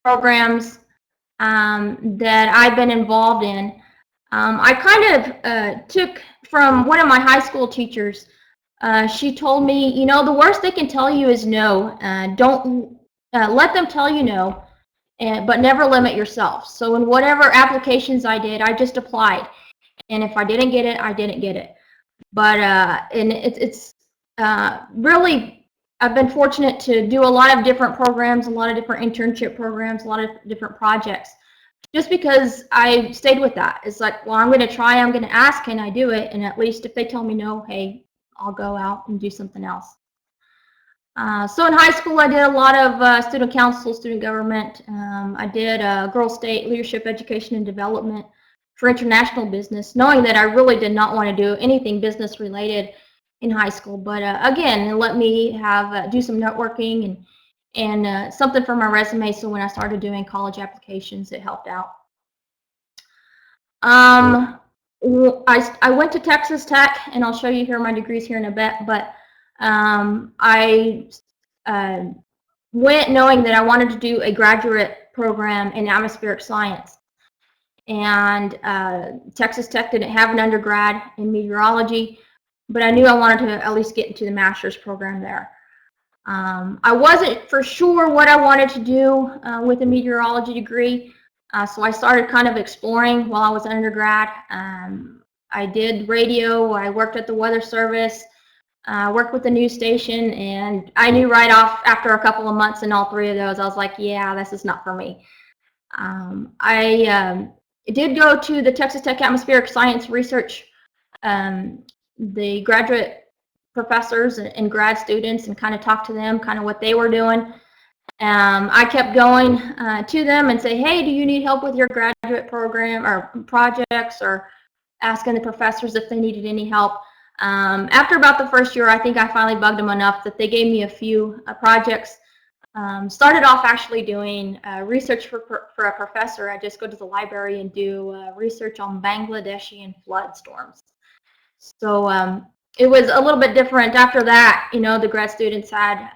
programs that I've been involved in. I kind of took from one of my high school teachers. She told me, you know, the worst they can tell you is no. Don't let them tell you no, but never limit yourself. So in whatever applications I did, I just applied. And if I didn't get it, I didn't get it. But and it's really, I've been fortunate to do a lot of different programs, a lot of different internship programs, a lot of different projects, just because I stayed with that. It's like, well, I'm going to try, I'm going to ask, can I do it? And at least if they tell me no, hey, I'll go out and do something else. So in high school, I did a lot of student council, student government. I did Girls State Leadership, Education, and Development for international business, knowing that I really did not want to do anything business related in high school. But again, it let me have do some networking and something for my resume. So when I started doing college applications, it helped out. I went to Texas Tech, and I'll show you here my degrees here in a bit. But I went knowing that I wanted to do a graduate program in atmospheric science. And Texas Tech didn't have an undergrad in meteorology, but I knew I wanted to at least get into the master's program there. I wasn't for sure what I wanted to do with a meteorology degree, so I started kind of exploring while I was an undergrad. I did radio, I worked at the Weather Service, worked with the news station, and I knew right off after a couple of months in all three of those, I was like, yeah, this is not for me. I did go to the Texas Tech Atmospheric Science Research, the graduate professors and grad students, and kind of talk to them, kind of what they were doing. I kept going to them and say, hey, do you need help with your graduate program or projects, or asking the professors if they needed any help. After about the first year, I think I finally bugged them enough that they gave me a few projects. Started off actually doing research for a professor. I just go to the library and do research on Bangladeshi flood storms. So it was a little bit different. After that, you know, the grad students had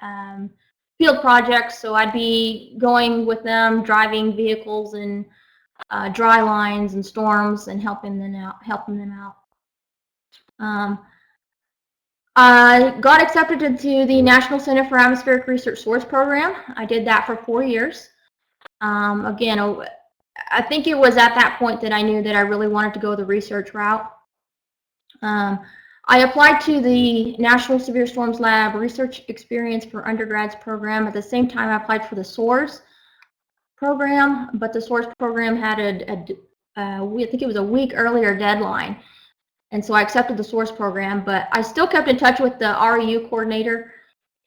field projects, so I'd be going with them, driving vehicles and dry lines and storms, and helping them out. I got accepted into the National Center for Atmospheric Research Source Program. I did that for 4 years. Again, I think it was at that point that I knew that I really wanted to go the research route. I applied to the National Severe Storms Lab Research Experience for Undergrads program. At the same time, I applied for the SOARS program, but the SOARS program had I think it was a week earlier deadline. And so I accepted the SOARS program, but I still kept in touch with the REU coordinator.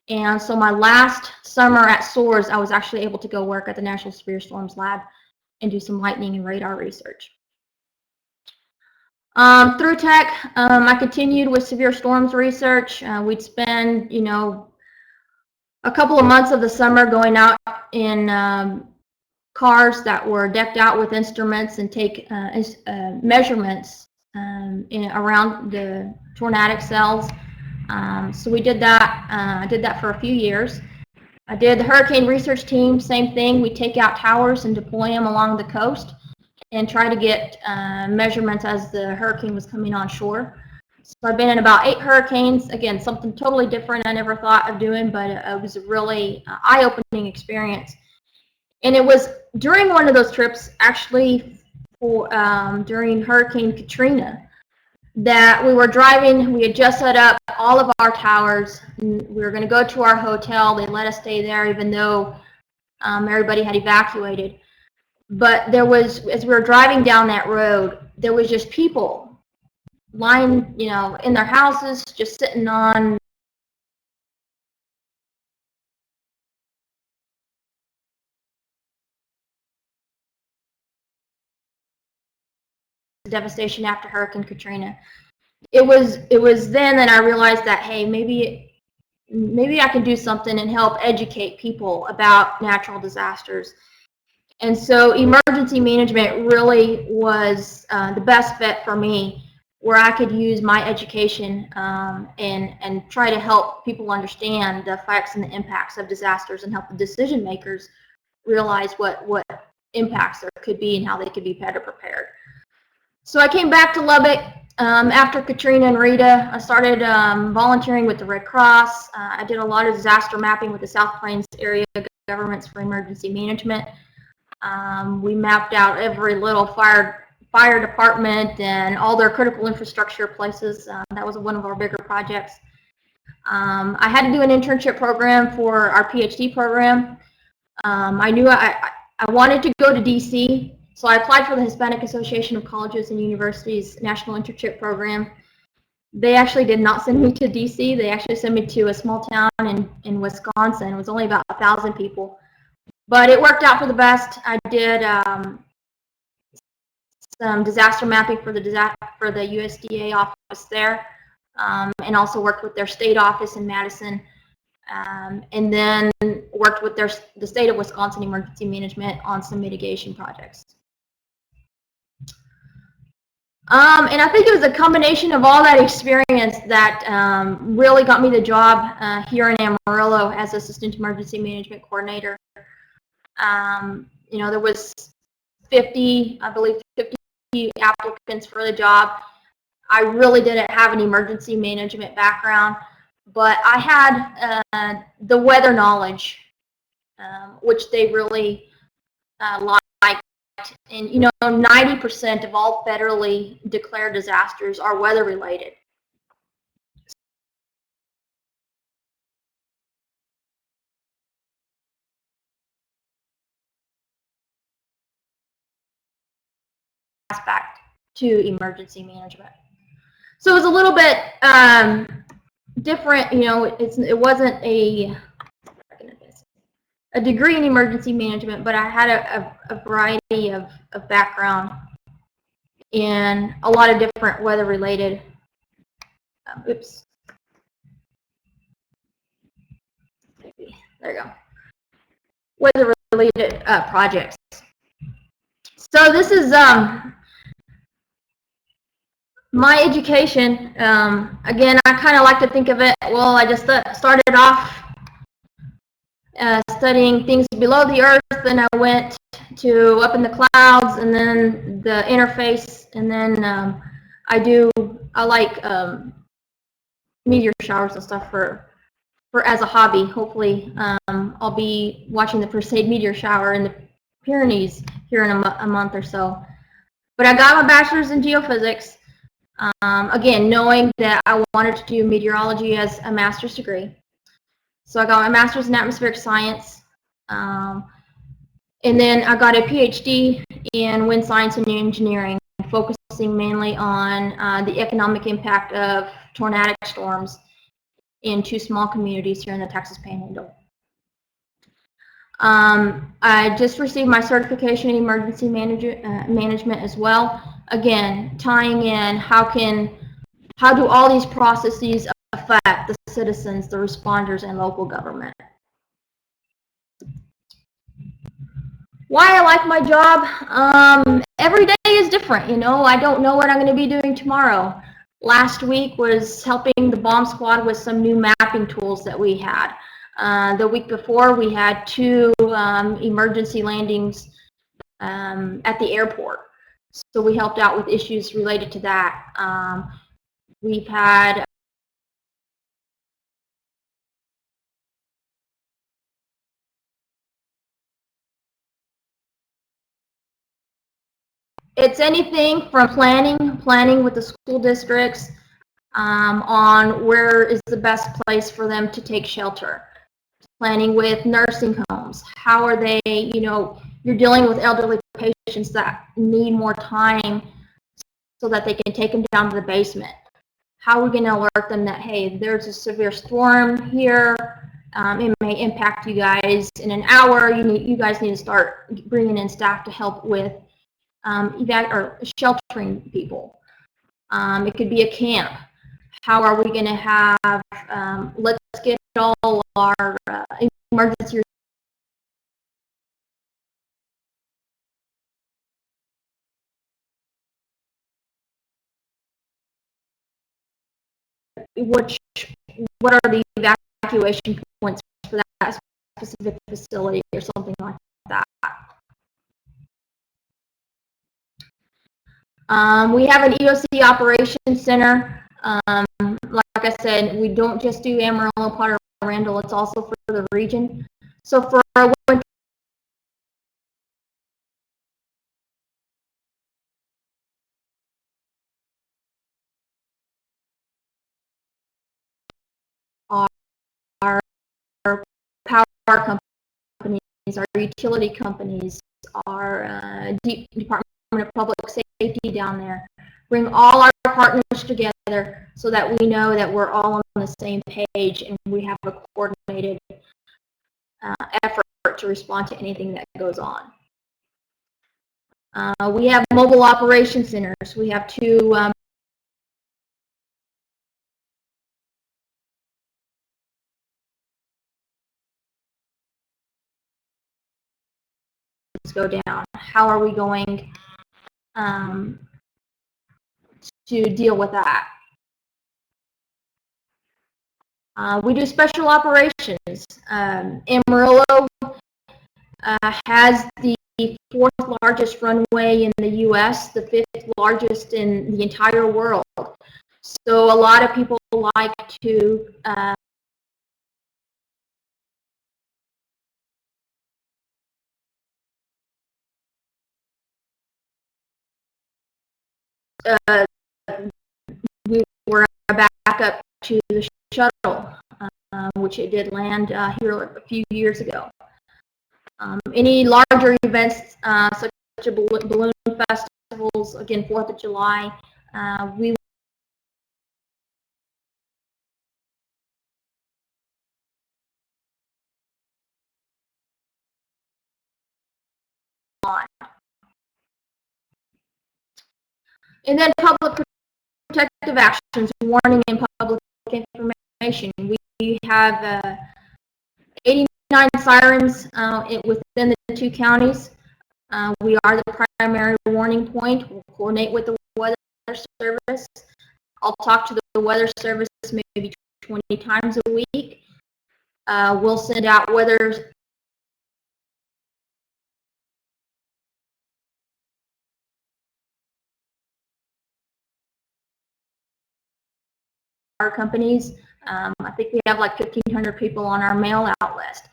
And so my last summer at SOARS, I was actually able to go work at the National Severe Storms Lab and do some lightning and radar research. Through Tech, I continued with severe storms research. We'd spend, you know, a couple of months of the summer going out in cars that were decked out with instruments and take measurements around the tornadic cells. So we did that. I did that for a few years. I did the hurricane research team, same thing. We take out towers and deploy them along the coast and try to get measurements as the hurricane was coming on shore. So I've been in about 8 hurricanes. Again, something totally different I never thought of doing, but it was a really eye-opening experience. And it was during one of those trips, actually, during Hurricane Katrina, that we were driving. We had just set up all of our towers. And we were going to go to our hotel. They let us stay there, even though everybody had evacuated. But there was, as we were driving down that road, there was just people lying, you know, in their houses, just sitting on devastation after Hurricane Katrina. It was then that I realized that, hey, maybe I can do something and help educate people about natural disasters. And so emergency management really was the best fit for me, where I could use my education and try to help people understand the effects and the impacts of disasters and help the decision makers realize what impacts there could be and how they could be better prepared. So I came back to Lubbock after Katrina and Rita. I started volunteering with the Red Cross. I did a lot of disaster mapping with the South Plains Area Governments for Emergency Management. We mapped out every little fire department and all their critical infrastructure places. That was one of our bigger projects. I had to do an internship program for our PhD program. I knew I wanted to go to DC, so I applied for the Hispanic Association of Colleges and Universities National Internship Program. They actually did not send me to DC. They actually sent me to a small town in Wisconsin. It was only about 1,000 people. But it worked out for the best. I did some disaster mapping for the USDA office there, and also worked with their state office in Madison, and then worked with the state of Wisconsin Emergency Management on some mitigation projects. And I think it was a combination of all that experience that really got me the job here in Amarillo as Assistant Emergency Management Coordinator. You know, there was 50, I believe 50 applicants for the job. I really didn't have an emergency management background, but I had the weather knowledge, which they really liked. And, you know, 90% of all federally declared disasters are weather related. Aspect to emergency management. So it was a little bit different, you know, it wasn't a degree in emergency management, but I had a variety of background in a lot of different weather related, there you go, weather related projects. So this is my education. Again, I kind of like to think of it, well, I just started off studying things below the earth, then I went to up in the clouds, and then the interface, and then I like meteor showers and stuff for as a hobby. Hopefully I'll be watching the Perseid meteor shower in the Pyrenees here in a month or so. But I got my bachelor's in geophysics, again, knowing that I wanted to do meteorology as a master's degree. So I got my master's in atmospheric science, and then I got a PhD in wind science and engineering, focusing mainly on the economic impact of tornadic storms in 2 small communities here in the Texas Panhandle. I just received my certification in emergency management as well. Again, tying in how do all these processes affect the citizens, the responders, and local government. Why I like my job? Every day is different, you know. I don't know what I'm going to be doing tomorrow. Last week was helping the bomb squad with some new mapping tools that we had. The week before, we had 2 emergency landings at the airport. So we helped out with issues related to that. We've had it's anything from planning with the school districts on where is the best place for them to take shelter. Planning with nursing homes. How are they, you know, you're dealing with elderly patients that need more time so that they can take them down to the basement. How are we going to alert them that, hey, there's a severe storm here, it may impact you guys in an hour, you guys need to start bringing in staff to help with or sheltering people. It could be a camp. How are we going to have, let's get all our emergency what are the evacuation points for that specific facility or something like that. We have an EOC operations center. Like I said, we don't just do Amarillo, Potter, Randall. It's also for the region. So for our winter our power companies, our utility companies, our Department of Public Safety down there. Bring all our partners together so that we know that we're all on the same page and we have a coordinated effort to respond to anything that goes on. We have mobile operation centers. We have two go down. How are we going to deal with that? We do special operations. Amarillo has the fourth largest runway in the U.S., the fifth largest in the entire world. So a lot of people like to we were a backup to the shuttle, which it did land here a few years ago. Any larger events such as balloon festivals, again 4th of July, we on. And then public protective actions, warning and public information. We have 89 sirens within the 2 counties. We are the primary warning point. We'll coordinate with the weather service. I'll talk to the weather service maybe 20 times a week. We'll send out weather companies. I think we have like 1,500 people on our mail out list,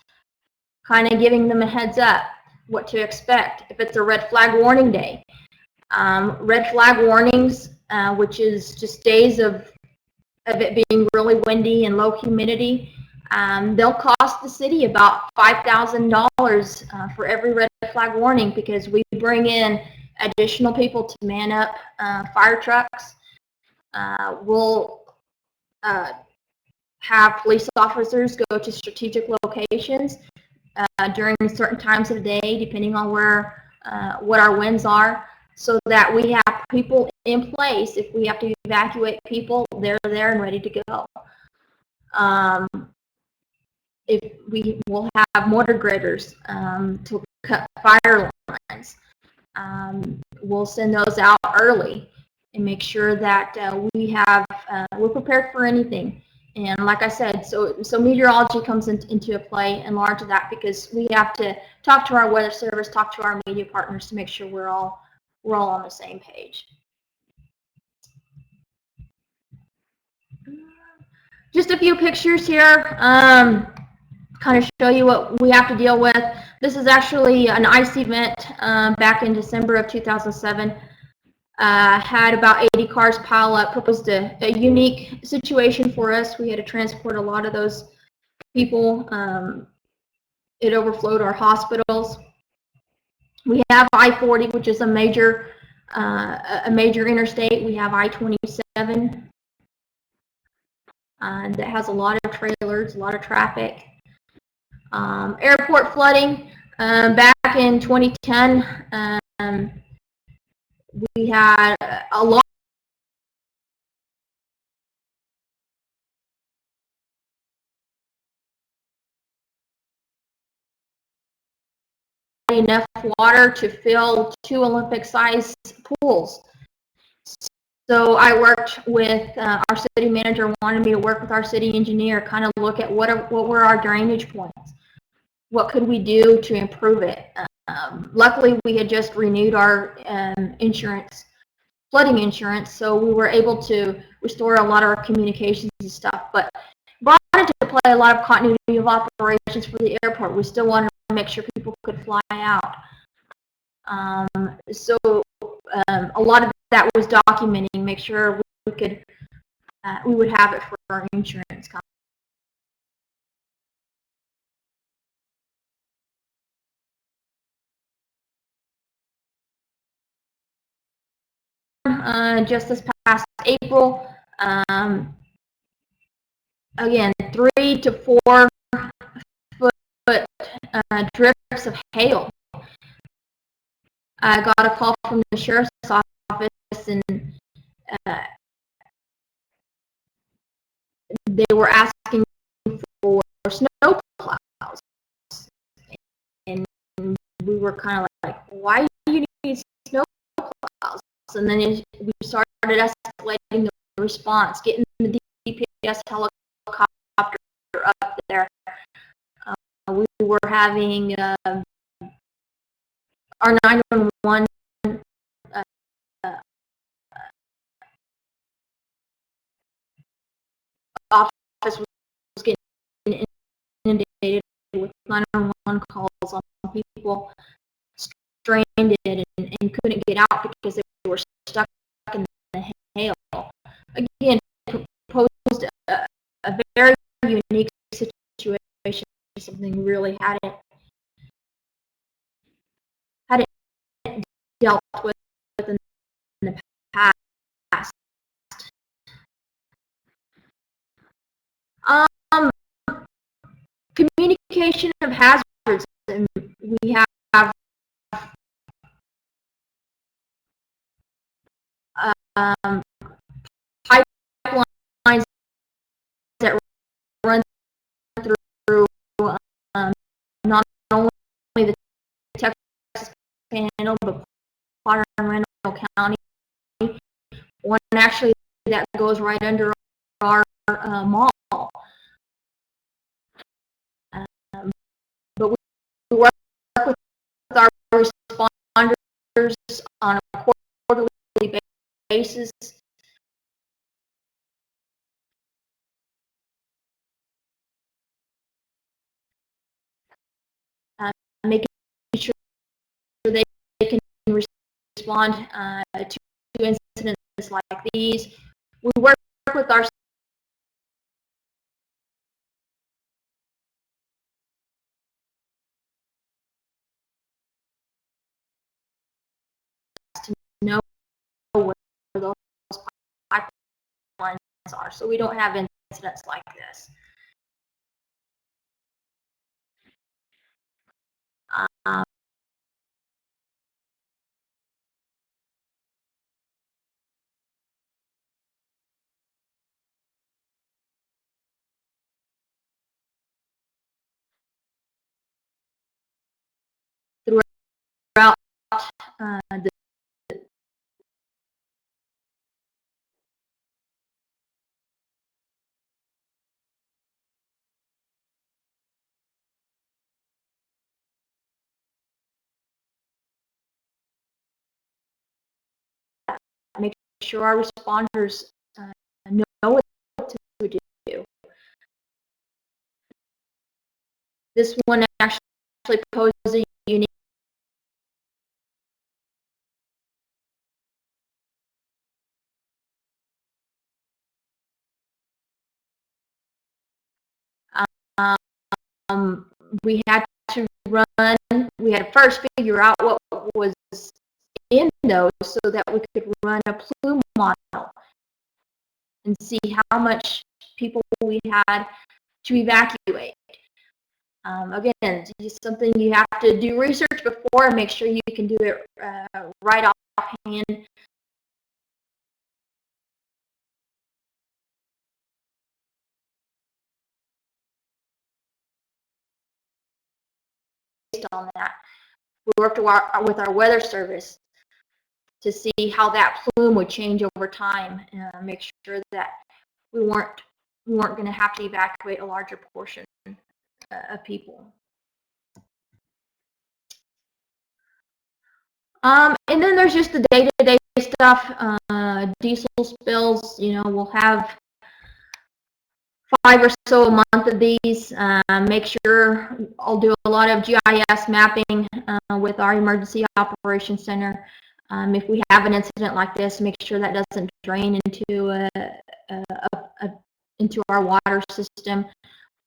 kind of giving them a heads up what to expect if it's a red flag warning day. Red flag warnings, which is just days of it being really windy and low humidity, they'll cost the city about $5,000 for every red flag warning, because we bring in additional people to man up fire trucks. We'll have police officers go to strategic locations during certain times of the day, depending on where what our winds are, so that we have people in place. If we have to evacuate people, they're there and ready to go. If we will have mortar graders to cut fire lines, we'll send those out early and make sure that we're prepared for anything. And like I said, so meteorology comes into play in large of that, because we have to talk to our weather service, talk to our media partners to make sure we're all on the same page. Just a few pictures here, kind of show you what we have to deal with. This is actually an ice event back in December of 2007. Had about 80 cars pile up. Proposed a unique situation for us. We had to transport a lot of those people. It overflowed our hospitals. We have I-40, which is a major interstate. We have I-27 that has a lot of trailers, a lot of traffic. Airport flooding. Back in 2010, we had a lot enough water to fill 2 Olympic-sized pools. So I worked with our city manager, wanted me to work with our city engineer, kind of look at what were our drainage points, what could we do to improve it. Luckily, we had just renewed our insurance flooding insurance, so we were able to restore a lot of our communications and stuff, but brought into play a lot of continuity of operations for the airport. We still wanted to make sure people could fly out. So a lot of that was documenting, make sure we could, we would have it for our insurance company. Just this past April, again, 3 to 4 foot drifts of hail. I got a call from the sheriff's office, and they were asking for snow plows, and we were kind of like, why do you need snow plows? And then we started escalating the response, getting the DPS helicopter up there. We were having our 911 office was getting inundated with 911 calls on people stranded and couldn't get out because they were stuck in the hail. Again, proposed a very unique situation, something really hadn't dealt with in the past. Communication of hazards, and we have pipelines that run through not only the Texas Panhandle, but Potter and Randall County. One actually that goes right under our mall. But we work with our responders on a quarterly basis. Making sure they can respond to incidents like these. We work with our to know where those pipelines are, so we don't have incidents like this. Throughout the make sure our responders know what to do. This one actually poses a unique we had to first figure out what was in those so that we could run a plume model and see how much people we had to evacuate. Again, it's something you have to do research before and make sure you can do it right offhand. Based on that, we worked with our weather service to see how that plume would change over time and make sure that we weren't going to have to evacuate a larger portion of people. And then there's just the day-to-day stuff, diesel spills, you know, we'll have 5 or so a month of these. Make sure I'll do a lot of GIS mapping with our emergency operations center. If we have an incident like this, make sure that doesn't drain into our water system.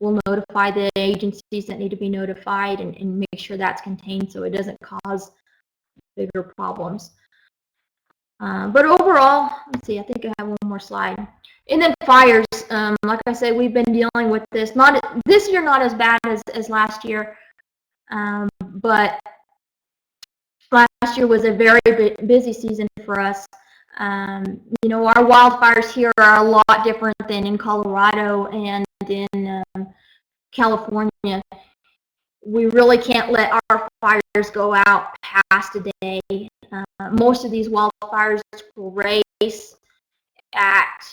We'll notify the agencies that need to be notified and make sure that's contained so it doesn't cause bigger problems. But overall, let's see, I think I have one more slide. And then fires, like I said, we've been dealing with this. This year, not as bad as last year, but last year was a very busy season for us. You know, our wildfires here are a lot different than in Colorado and in California. We really can't let our fires go out past a day. Most of these wildfires will race at,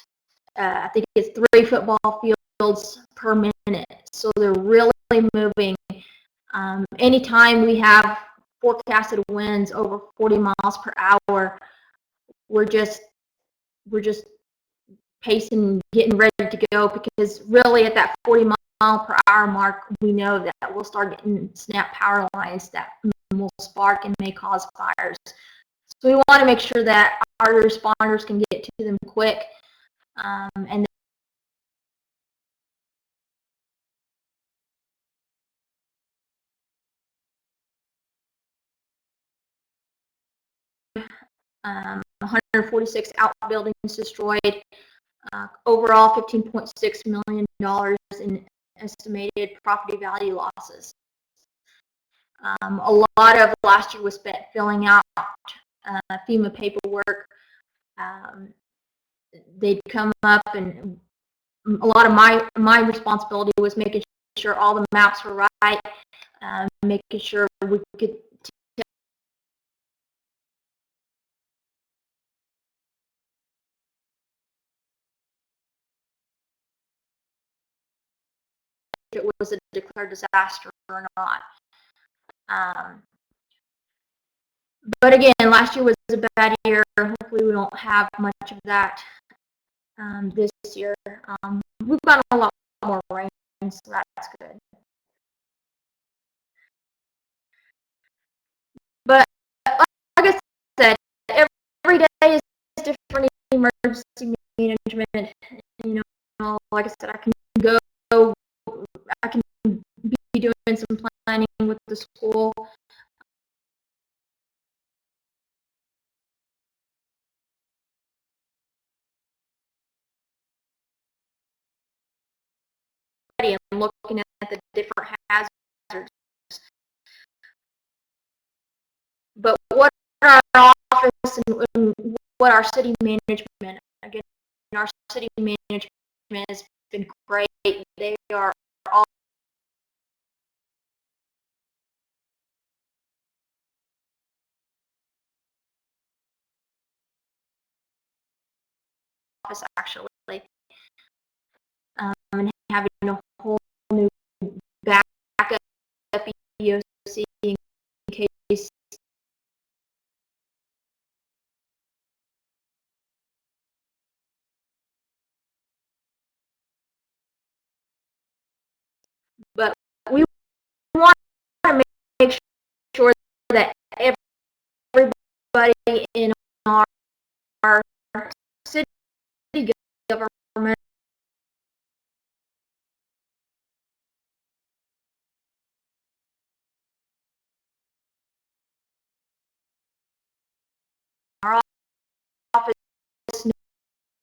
I think it's 3 football fields per minute. So they're really moving. Anytime we have forecasted winds over 40 miles per hour, we're just pacing, getting ready to go, because really at that 40 mile per hour mark, we know that we'll start getting snap power lines that will spark and may cause fires. So we want to make sure that our responders can get to them quick, and um, 146 outbuildings destroyed, overall $15.6 million in estimated property value losses. A lot of last year was spent filling out FEMA paperwork. They'd come up, and a lot of my responsibility was making sure all the maps were right, making sure we could if it was a declared disaster or not. But again, last year was a bad year. Hopefully we don't have much of that this year. We've got a lot more rain, so that's good. But like I said, every day is different emergency management. You know, like I said, I can be doing some planning with the school. And looking at the different hazards. But what our office and what our city management, again, our city management has been great. They are all office actually, and having a whole new backup EOC in case. But we want to make sure that everybody in our city government our office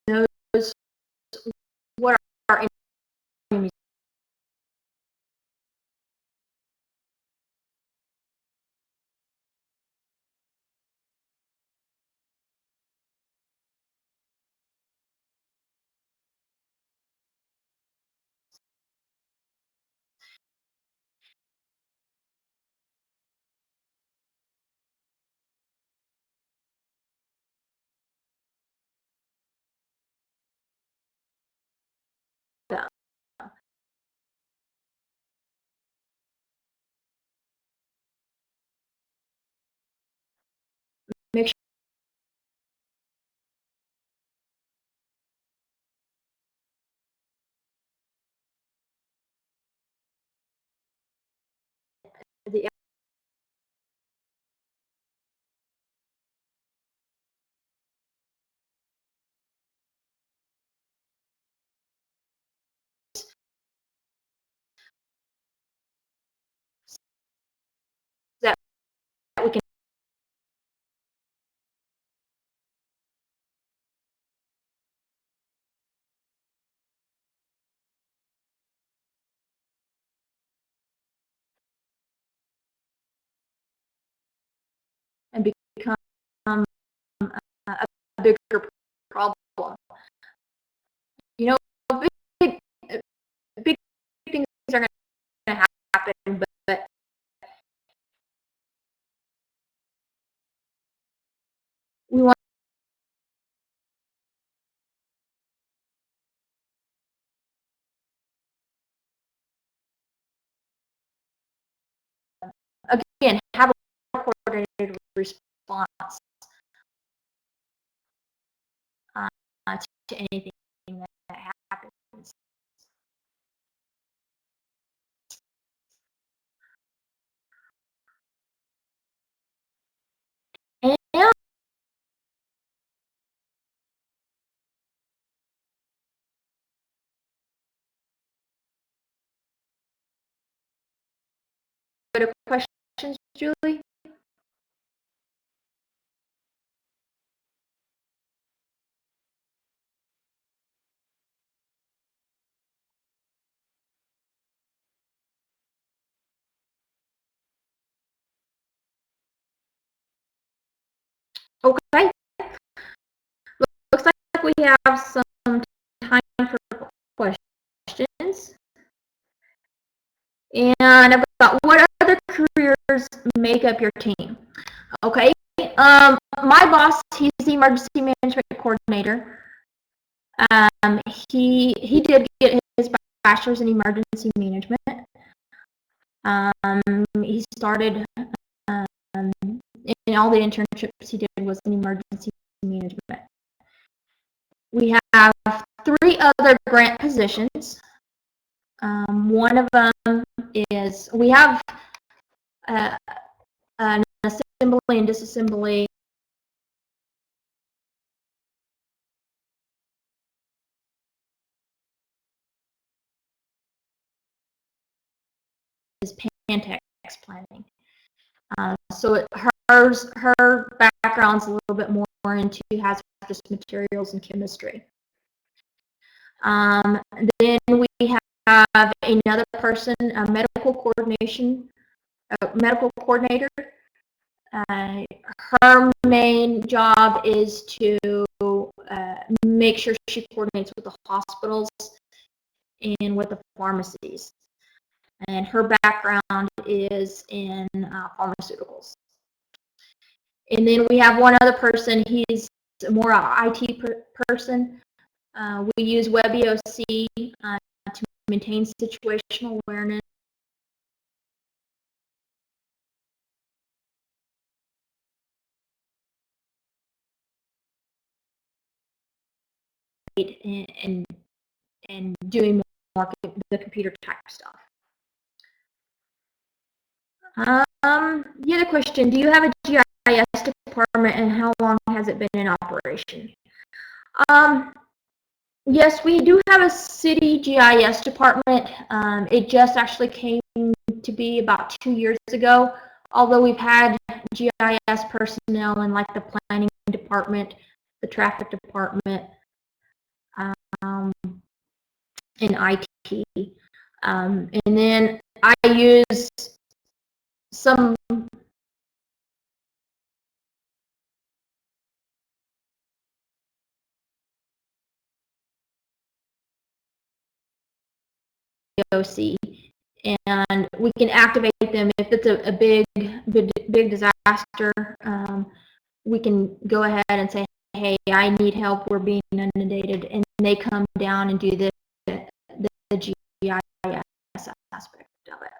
knows what our enemies. Make and become a bigger problem. You know, big, big things are going to happen, but we want, again, have a coordinated response to anything that happens. And other questions, Julie? Okay. Looks like we have some time for questions. And I've got, what other careers make up your team? Okay. My boss, he's the emergency management coordinator. He did get his bachelor's in emergency management. He started, in all the internships he did was in emergency management. We have 3 other grant positions. One of them is, we have an assembly and disassembly is Pantex planning. So her background's a little bit more into hazardous materials and chemistry. Then we have another person, a medical coordinator. Her main job is to make sure she coordinates with the hospitals and with the pharmacies. And her background is in pharmaceuticals. And then we have one other person, he's more an IT person. We use WebEOC to maintain situational awareness. And doing more the computer type stuff. The other question, do you have a GIS department and how long has it been in operation? Yes, we do have a city GIS department. It just actually came to be about 2 years ago, although we've had GIS personnel in like the planning department, the traffic department, and IT. And then I use some OC, and we can activate them if it's a big disaster. We can go ahead and say, hey, I need help, we're being inundated, and they come down and do the GIS aspect of it.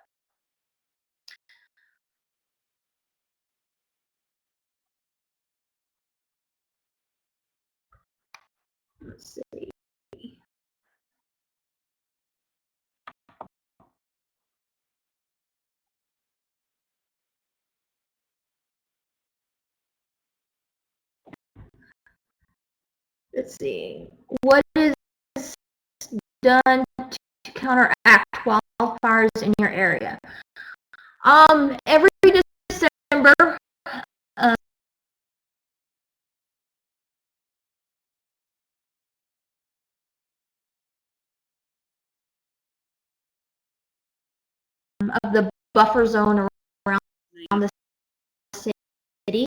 Let's see. Let's see. What is done to counteract wildfires in your area? Every December, of the buffer zone around the city.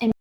and